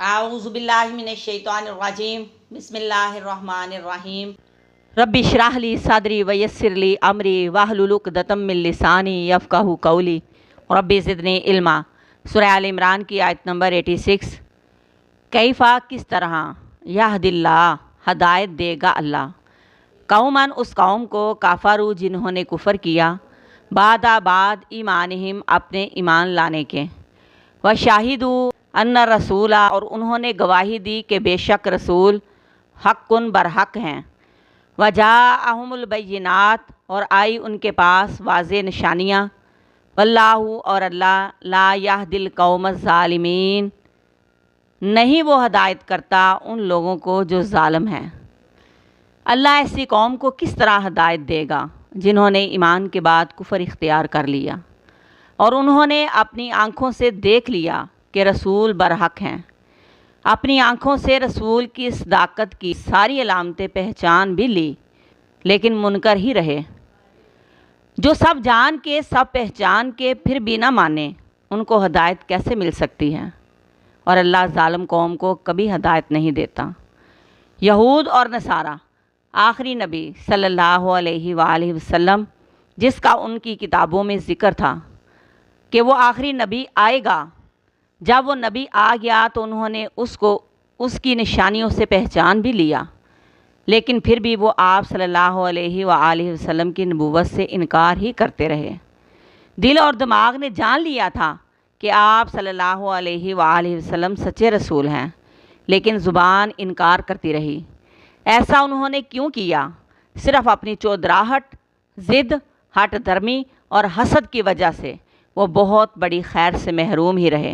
اعوذ باللہ من الشیطان الرجیم بسم اللہ الرحمن الرحیم رب اشرح لی صدری ویسر لی امری واحلل عقدۃ من لسانی یفقہوا قولی رب زدنی علما۔ سورہ آل عمران کی آیت نمبر 86۔ کیفا کس طرح، یہد اللہ ہدایت دے گا اللہ، قوماً اس قوم کو کافرو جنہوں نے کفر کیا، بعد ایمانہم اپنے ایمان لانے کے، وشاہدوا ان رسولہ اور انہوں نے گواہی دی کہ بے شک رسول حق برحق ہیں، وجاءہم البینات اور آئی ان کے پاس واضح نشانیاں، واللہ اور اللہ لا یہدی القوم الظالمین نہیں وہ ہدایت کرتا ان لوگوں کو جو ظالم ہیں۔ اللہ ایسی قوم کو کس طرح ہدایت دے گا جنہوں نے ایمان کے بعد کفر اختیار کر لیا اور انہوں نے اپنی آنکھوں سے دیکھ لیا کہ رسول برحق ہیں، اپنی آنکھوں سے رسول کی صداقت کی ساری علامتیں پہچان بھی لی لیکن منکر ہی رہے۔ جو سب جان کے سب پہچان کے پھر بھی نہ مانے، ان کو ہدایت کیسے مل سکتی ہے؟ اور اللہ ظالم قوم کو کبھی ہدایت نہیں دیتا۔ یہود اور نصارہ، آخری نبی صلی اللہ علیہ وآلہ وسلم جس کا ان کی کتابوں میں ذکر تھا کہ وہ آخری نبی آئے گا، جب وہ نبی آ گیا تو انہوں نے اس کو اس کی نشانیوں سے پہچان بھی لیا، لیکن پھر بھی وہ آپ صلی اللہ علیہ وآلہ وسلم کی نبوت سے انکار ہی کرتے رہے۔ دل اور دماغ نے جان لیا تھا کہ آپ صلی اللہ علیہ وآلہ وسلم سچے رسول ہیں، لیکن زبان انکار کرتی رہی۔ ایسا انہوں نے کیوں کیا؟ صرف اپنی چودراہٹ، ضد، ہٹ دھرمی اور حسد کی وجہ سے وہ بہت بڑی خیر سے محروم ہی رہے۔